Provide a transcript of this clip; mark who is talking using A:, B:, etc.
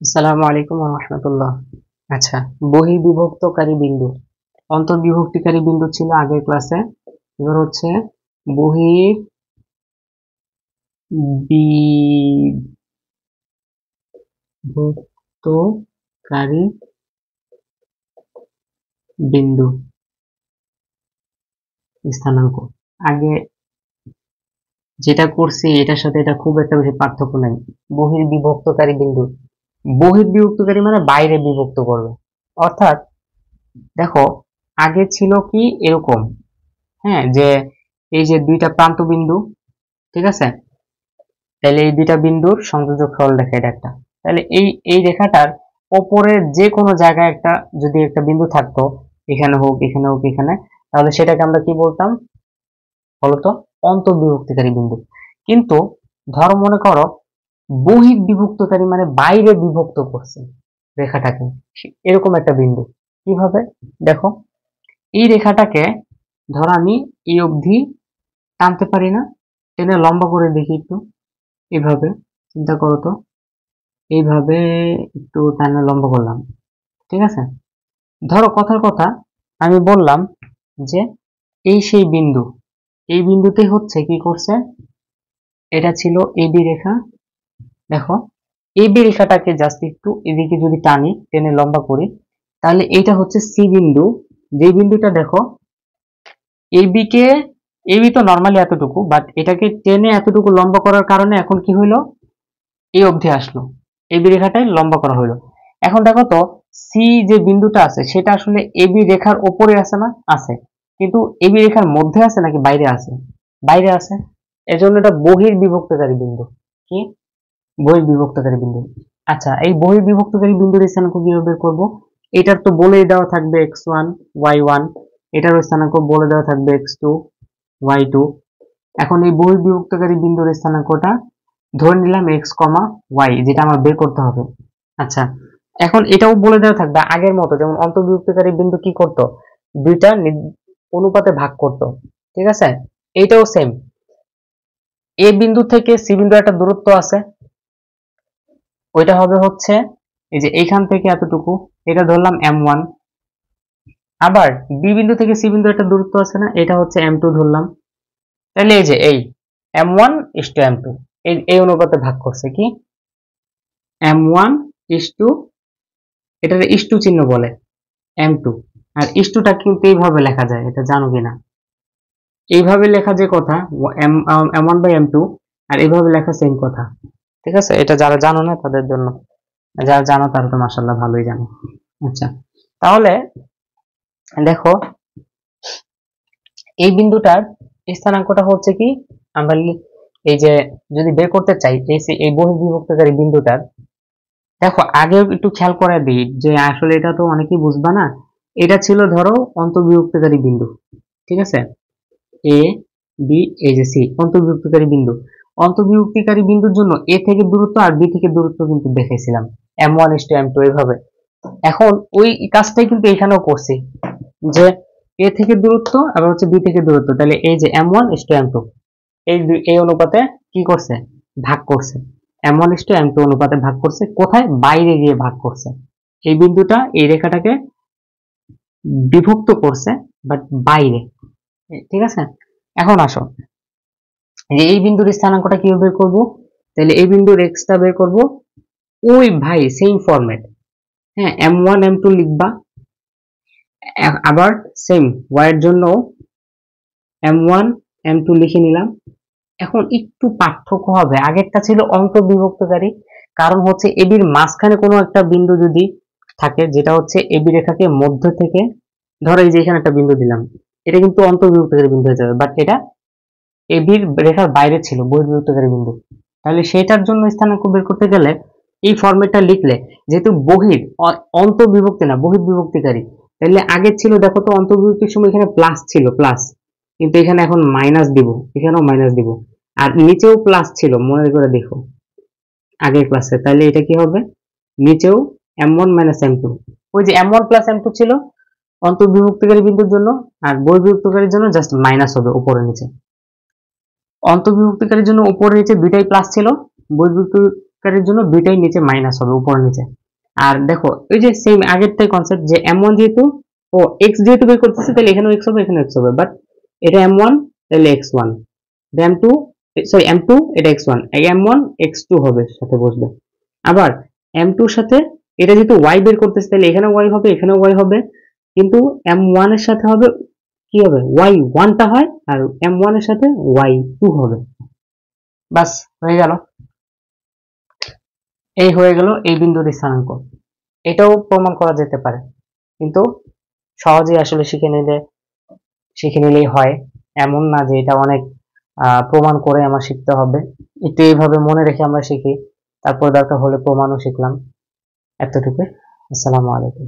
A: আসসালামু আলাইকুম ওয়া রাহমাতুল্লাহ। আচ্ছা, বহির্বিভক্তকারী বিন্দু, অন্তর্বিভক্তিকারী বিন্দু ছিল আগের ক্লাসে। এবার হচ্ছে বহির্বিভক্তকারী বিন্দু স্থানাঙ্ক। আগে যেটা করছি এটার সাথে এটা খুব একটা বেশি পার্থক্য নাই। বহির্বিভক্তকারী বিন্দু, বহির্বিভক্তকারী মানে বাইরে বিভক্ত করবে। অর্থাৎ দেখো, আগে ছিল কি এরকম, হ্যাঁ, যে এই যে দুইটা প্রান্ত বিন্দু, ঠিক আছে, তাহলে এই দুইটা বিন্দুর সংযোজক সরলরেখা এটা একটা। তাহলে এই এই রেখাটার ওপরের যে কোনো জায়গায় একটা যদি একটা বিন্দু থাকতো, এখানে হোক এখানে হোক এখানে, তাহলে সেটাকে আমরা কি বলতাম বলতো? অন্তর্বিভক্তিকারী বিন্দু। কিন্তু ধরো মনে করো বহির্বিভক্তকারী মানে বাইরে বিভক্ত করছে রেখাটাকে, এরকম একটা বিন্দু। কিভাবে? দেখো, এই রেখাটাকে ধরো আমি এই অবধি টানতে পারি না, টেনে লম্বা করে দেখি একটু, এভাবে চিন্তা করো তো, এইভাবে একটু টানা লম্বা করলাম, ঠিক আছে। ধরো কথার কথা আমি বললাম যে এই সেই বিন্দু, এই বিন্দুতে হচ্ছে কি করছে, এটা ছিল এবি রেখা। দেখো, এবি রেখাটাকে জাস্ট একটু এদিকে যদি টানি, টেনে লম্বা করি, তাহলে এইটা হচ্ছে সি বিন্দু। যে বিন্দুটা দেখো, এবি কে, এবি তো নর্মালি এতটুকু, বাট এটাকে টেনে এতটুকু লম্বা করার কারণে এখন কি হইলো, এই অবধি আসলো, এবি রেখাটাই লম্বা করা হলো। এখন দেখো তো, সি যে বিন্দুটা আছে সেটা আসলে এবি রেখার ওপরে আছে না? আছে। কিন্তু এবি রেখার মধ্যে আছে নাকি বাইরে আছে? বাইরে আছে। এজন্য এটা বহির্বিভক্তকারী বিন্দু। কি? বহির্বিভক্তকারী বিন্দু। আচ্ছা, এই বহির্বিভক্তকারী বিন্দুর স্থানাঙ্ক কিভাবে বের করব? এটার তো বলেই দেওয়া থাকবে x1 y1, এটার স্থানাঙ্ক বলে দেওয়া থাকবে x2 y2। এখন এই বহির্বিভক্তকারী বিন্দুর স্থানাঙ্কটা ধরে নিলাম x, y, যেটা আমার বের করতে হবে। আচ্ছা, এখন এটাও বলে দেওয়া থাকবে আগের মতো, যেমন অন্তর্বিভক্তকারী বিন্দু কি করত, দুইটা অনুপাতে ভাগ করত, ঠিক আছে। এইটাও সেম, এ বিন্দু থেকে সি বিন্দু একটা দূরত্ব আছে, ওইটা হবে হচ্ছে এই যে এইখান থেকে এতটুকু, এটা ধরলাম m1। আবার বি বিন্দু থেকে সি বিন্দু একটা দূরত্ব আছে না, এটা হচ্ছে m2 ধরলাম। তাহলে এই যে এই m1 is to m2, এই অনুপাতে ভাগ করছে কি, m1 is to, এটার is to চিহ্ন বলে m2। আর is to টা কিন্তু এইভাবে লেখা যায়, এটা জানো কিনা? এইভাবে লেখা যে কথা m1 by m2, আর এইভাবে লেখা সেম কথা, ঠিক আছে। এটা যারা জানো না তাদের জন্য, যারা জানো তারা তো মাশাআল্লাহ ভালোই জানো। আচ্ছা, তাহলে দেখো এই বিন্দুটার স্থানাঙ্কটা হচ্ছে কি, আমরা এই যে যদি বের করতে চাই এই বহির্বিভক্তকারী বিন্দুটার, দেখো আগে একটু খেয়াল করে দিই যে আসলে এটা তো অনেকেই বুঝবা না। এটা ছিল ধরো অন্তর্বিভক্তকারী বিন্দু, ঠিক আছে, এ বি, এই যে সি অন্তর্বিভক্তকারী বিন্দু। অন্তর্বিভক্তিকারী বিন্দুর জন্য এ থেকে দূরত্ব আর বি থেকে দূরত্ব কিন্তু দেখাইছিলাম m1 is to m2 এইভাবে। এখন ওই কাজটাই কিন্তু এখানেও করছি, যে এ থেকে দূরত্ব আবার হচ্ছে বি থেকে দূরত্ব, তাহলে এই যে m1 is to m2 এই অনুপাতে কি করছে, ভাগ করছে। m1 is to m2 অনুপাতে ভাগ করছে, কোথায়? বাইরে গিয়ে ভাগ করছে। এই বিন্দুটা এই রেখাটাকে বিভক্ত করছে, বাট বাইরে, ঠিক আছে। এখন আসো, যে এই বিন্দুর স্থানাঙ্কটা কিভাবে বের করবো, তাহলে এই বিন্দুর এক্সটা বের করব, ওই ভাই সেম ফরম্যাট, হ্যাঁ, m1 m2 লিখবা, আবার সেম y এর জন্য m1 m2 লিখে নিলাম। এখন একটু পার্থক্য হবে, আগেরটা ছিল অন্তর্বিভক্তকারী, কারণ হচ্ছে এবির মাঝখানে কোনো একটা বিন্দু যদি থাকে, যেটা হচ্ছে এবি রেখাকে মধ্য থেকে, ধরো এই যে এখানে একটা বিন্দু দিলাম, এটা কিন্তু অন্তর্বিভক্তকারী বিন্দু হয়ে যাবে, বাট এটা এবির রেখার বাইরে ছিল, বহির্বিভক্তকারী বিন্দু। তাহলে সেটার জন্য স্থানাঙ্ক বের করতে গেলে এই ফরম্যাটটা লিখলে, যেহেতু অন্তর্বিভক্তি না বহির্বিভক্তিকারী, তাহলে আগে ছিল দেখো তো অন্তর্বিভক্তির সময় এখানে প্লাস ছিল, প্লাস, কিন্তু এখানে এখন মাইনাস দিব, এখানেও মাইনাস দিব, আর নিচেও প্লাস ছিল, মনে করে দেখো আগের ক্লাসে। তাহলে এটা কি হবে, নিচেও m1 মাইনাস m2, ওই যে m1 প্লাস m2 ছিল অন্তর্বিভক্তিকারী বিন্দুর জন্য, আর বহির্বিভক্তিকারীর জন্য জাস্ট মাইনাস হবে উপরে নিচে। অন্তর্বিভক্তিকারীর জন্য উপরে নিচে দুইটাই প্লাস ছিল, বহির্বিভক্তিকারীর বিভক্তকারীর জন্য দুইটাই নিচে মাইনাস হবে, উপর নিচে। আর দেখো ওই যে সেম আগেরটাই কনসেপ্ট, যে m1 যেহেতু ও x যেহেতু বের করতেছে, তাহলে এখানেও x হবে, এখানেও x হবে, বাট এটা m1 তাহলে x1, m2 সরি m2 এটা x1, m1 x2 হবে, সাথে বসবে। আবার m2 এর সাথে এটা যেহেতু y বের করতেছে, তাহলে এখানেও y হবে, এখানেও y হবে, কিন্তু m1 এর সাথে হবে কি হবে, y1 টা হয়, আর m1 এর সাথে y2 হবে। বাস হয়ে গেল, এই হয়ে গেল এই বিন্দুর স্থানাঙ্ক। এটাও প্রমাণ করা যেতে পারে, কিন্তু সহজেই আসলে শিখে নিলেই হয়, এমন না যে এটা অনেক প্রমাণ করে আমার শিখতে হবে। একটু এইভাবে মনে রেখে আমরা শিখি, তারপর দরকার হলে প্রমাণও শিখলাম। এতটুকু। আসসালামু আলাইকুম।